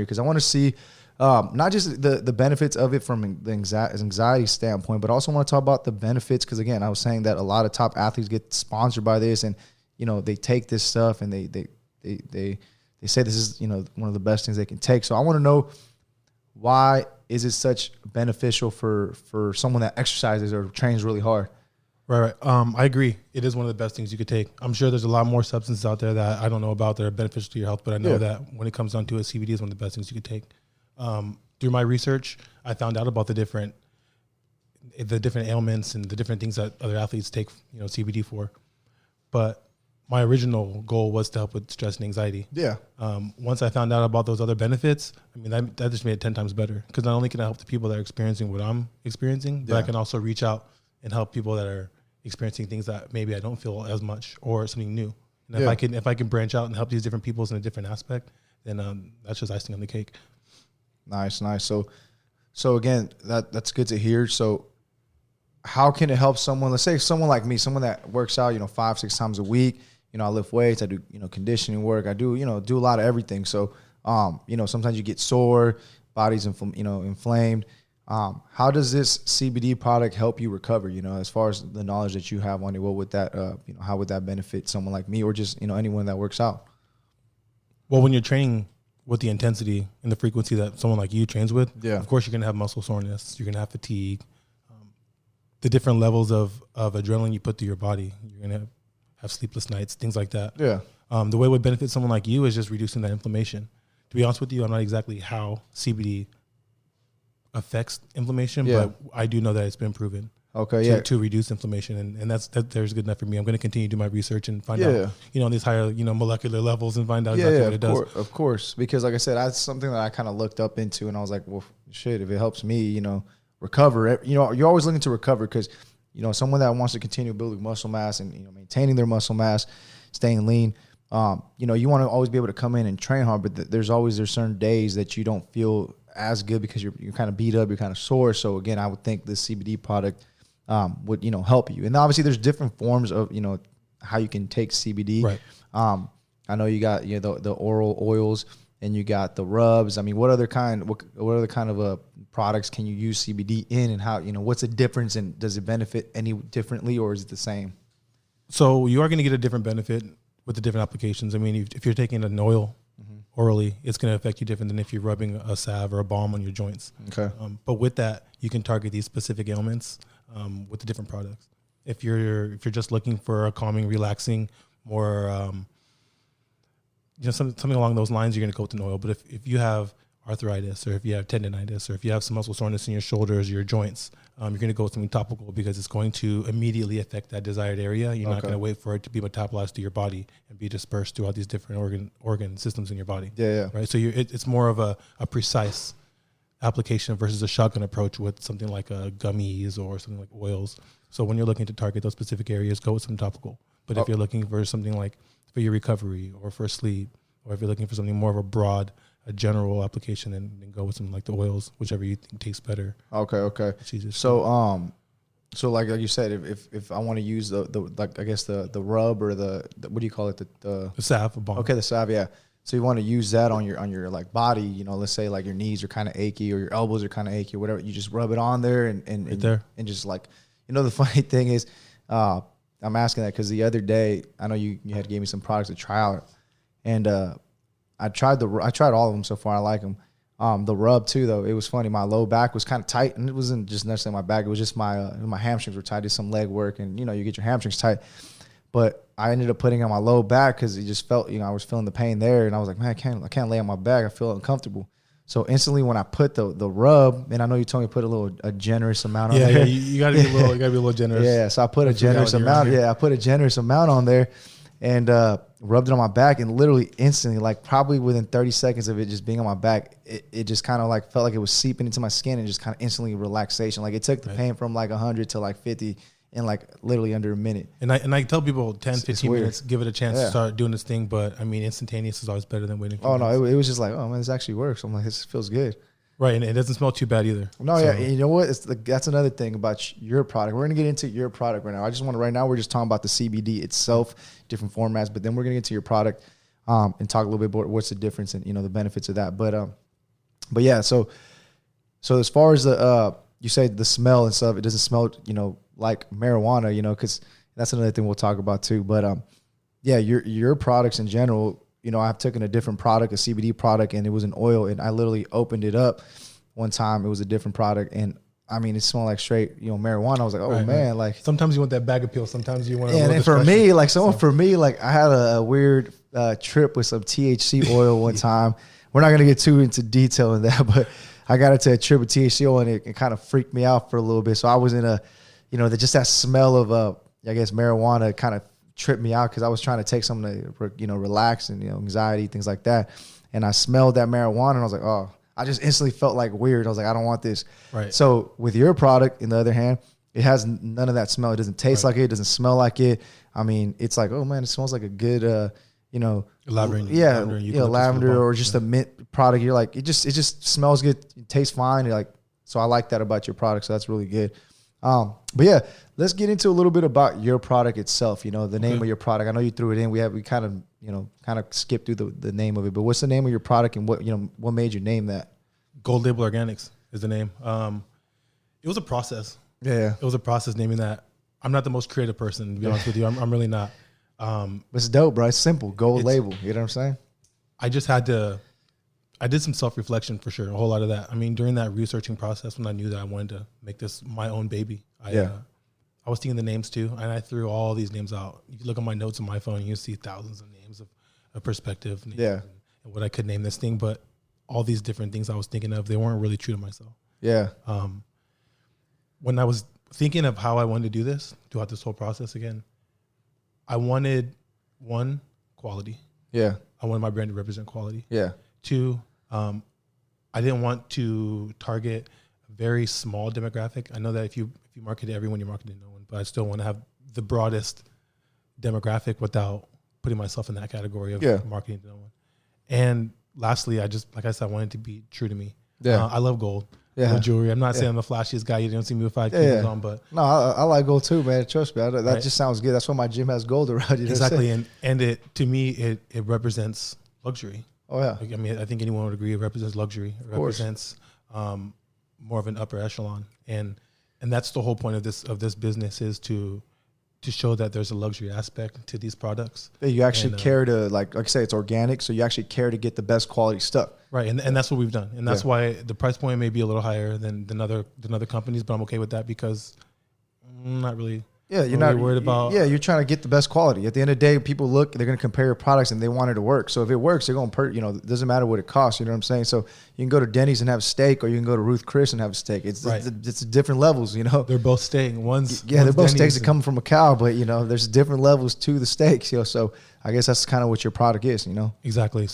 because I want to see not just the benefits of it from the anxiety standpoint, but also want to talk about the benefits. Because again, I was saying that a lot of top athletes get sponsored by this, and they take this stuff and they say this is one of the best things they can take. So I want to know, why is it such beneficial for someone that exercises or trains really hard? Right. I agree. It is one of the best things you could take. I'm sure there's a lot more substances out there that I don't know about that are beneficial to your health, but I know that when it comes down to it, CBD is one of the best things you could take. Through my research, I found out about the different ailments and the different things that other athletes take, CBD for. But my original goal was to help with stress and anxiety. Yeah. Once I found out about those other benefits, I mean, that just made it 10 times better, because not only can I help the people that are experiencing what I'm experiencing, but I can also reach out and help people that are experiencing things that maybe I don't feel as much, or something new. And if I can branch out and help these different people in a different aspect, then that's just icing on the cake. Nice. So again, that's good to hear. So how can it help someone? Let's say someone like me, someone that works out, 5-6 times a week. I lift weights. I do, conditioning work. I do, do a lot of everything. So, sometimes you get sore, body's inflamed. How does this CBD product help you recover? As far as the knowledge that you have on it, what would that, how would that benefit someone like me, or just, anyone that works out? Well, when you're training with the intensity and the frequency that someone like you trains with, of course you're going to have muscle soreness. You're going to have fatigue. The different levels of adrenaline you put through your body, you're going to have sleepless nights, things like that. Yeah. The way it would benefit someone like you is just reducing that inflammation. To be honest with you, I'm not exactly how CBD affects inflammation, but I do know that it's been proven to reduce inflammation, and there's good enough for me. I'm going to continue to do my research and find out, these higher, molecular levels, and find out exactly what it does. Of course, because like I said, that's something that I kind of looked up into, and I was like, well, shit, if it helps me, recover, you're always looking to recover, because someone that wants to continue building muscle mass and maintaining their muscle mass, staying lean, you want to always be able to come in and train hard, but there's certain days that you don't feel as good because you're kind of beat up, you're kind of sore. So again, I would think the CBD product would help you. And obviously there's different forms of how you can take CBD. Right. I know you got the oral oils, and you got the rubs. I mean, what other kind of products can you use CBD in, and how what's the difference, and does it benefit any differently, or is it the same? So you are going to get a different benefit with the different applications. I mean, if you're taking an oil orally, it's going to affect you different than if you're rubbing a salve or a balm on your joints. Okay. But with that, you can target these specific ailments with the different products. If you're just looking for a calming, relaxing, more something along those lines, you're going to go with an oil. But if you have arthritis, or if you have tendonitis, or if you have some muscle soreness in your shoulders, your joints, you're going to go with something topical, because it's going to immediately affect that desired area. You're not going to wait for it to be metabolized to your body and be dispersed throughout these different organ systems in your body. Yeah. Right. So it's more of a precise application versus a shotgun approach with something like gummies or something like oils. So when you're looking to target those specific areas, go with some topical. But if you're looking for something like for your recovery, or for sleep, or if you're looking for something more of a general application, then go with something like the oils, whichever you think tastes better. Okay. So so like you said, if I want to use the rub, or the what do you call it, the salve, a balm. Okay, the salve, yeah. So you want to use that on your like body, let's say like your knees are kind of achy, or your elbows are kind of achy, or whatever. You just rub it on there, and just like, the funny thing is, I'm asking that because the other day, I know you had gave me some products to try out, and I tried all of them so far. I like them. The rub too, though, it was funny. My low back was kind of tight, and it wasn't just necessarily my back. It was just my hamstrings were tight. I did some leg work, and you get your hamstrings tight. But I ended up putting on my low back because it just felt, I was feeling the pain there, and I was like, man, I can't lay on my back. I feel uncomfortable. So instantly when I put the rub, and I know you told me to put a generous amount on there. Yeah, you gotta be a little generous. Yeah, so I put a generous amount. Yeah, I put a generous amount on there, and rubbed it on my back, and literally instantly, like probably within 30 seconds of it just being on my back, it just kind of like felt like it was seeping into my skin, and just kind of instantly relaxation. Like it took the pain from like 100 to like 50 in like literally under a minute. And I tell people 10, 15 minutes, give it a chance to start doing this thing. But I mean, instantaneous is always better than waiting. Oh no, it was just like, oh man, this actually works. I'm like, this feels good. Right, and it doesn't smell too bad either. No, yeah, and you know what? That's another thing about your product. We're gonna get into your product right now. Right now we're just talking about the CBD itself, different formats, but then we're gonna get to your product and talk a little bit about what's the difference and the benefits of that. But But yeah, so as far as the you say the smell and stuff, it doesn't smell, like marijuana, because that's another thing we'll talk about too. But yeah, your products in general, I've taken a different product, a CBD product, and it was an oil, and I literally opened it up one time. It was a different product, and I mean, it smelled like straight, marijuana. I was like, oh man, like sometimes you want that bag of pills, sometimes you want. Yeah, and for me, like I had a weird trip with some THC oil one time. We're not gonna get too into detail in that, but I got into a trip with THC oil, and it kind of freaked me out for a little bit. So I was in a, just that smell of I guess marijuana kind of tripped me out because I was trying to take something to relax and anxiety, things like that, and I smelled that marijuana, and I was like, oh. I just instantly felt like weird. I was like, I don't want this. Right. So with your product, on the other hand, it has none of that smell. It doesn't taste like it. It doesn't smell like it. I mean, it's like, oh man, it smells like a good, lavender or just a mint product. You're like, it just smells good. It tastes fine. You're like, so I like that about your product. So that's really good. But yeah, let's get into a little bit about your product itself. The name of your product. I know you threw it in. We kind of skipped through the name of it. But what's the name of your product, and what made you name that? Gold Label Organics is the name. It was a process. Yeah, it was a process naming that. I'm not the most creative person, to be honest with you. I'm really not. It's dope, bro. It's simple. Gold Label. You know what I'm saying? I just had to. I did some self-reflection for sure, a whole lot of that. I mean, during that researching process, when I knew that I wanted to make this my own baby, I was thinking the names too, and I threw all these names out. You can look at my notes on my phone, and you see thousands of names of perspective names and what I could name this thing, but all these different things I was thinking of, they weren't really true to myself. Yeah. When I was thinking of how I wanted to do this throughout this whole process again, I wanted, one, quality. Yeah. I wanted my brand to represent quality. Yeah. Two, I didn't want to target a very small demographic. I know that if you market to everyone, you're marketing to no one, but I still want to have the broadest demographic without putting myself in that category of marketing to no one. And lastly, I wanted it to be true to me. Yeah. I love gold. Yeah. I love jewelry. I'm not saying I'm the flashiest guy. You don't see me with 5 kilos on, but no, I like gold too, man. Trust me. That just sounds good. That's why my gym has gold around. Exactly. And it, to me, it represents luxury. Oh yeah. I mean, I think anyone would agree it represents luxury. It represents more of an upper echelon. And that's the whole point of this business, is to show that there's a luxury aspect to these products. You actually care to, like I say, it's organic, so you actually care to get the best quality stuff. Right, and that's what we've done. And that's why the price point may be a little higher than other companies, but I'm okay with that because I'm not really you're not really worried about. Yeah, you're trying to get the best quality. At the end of the day, people look, they're going to compare your products and they want it to work. So if it works, they're going to, it doesn't matter what it costs. You know what I'm saying? So you can go to Denny's and have steak, or you can go to Ruth Chris and have a steak. It's different levels, They're both steak. They're both steaks that come from a cow, but there's different levels to the steaks. So I guess that's kind of what your product is, Exactly.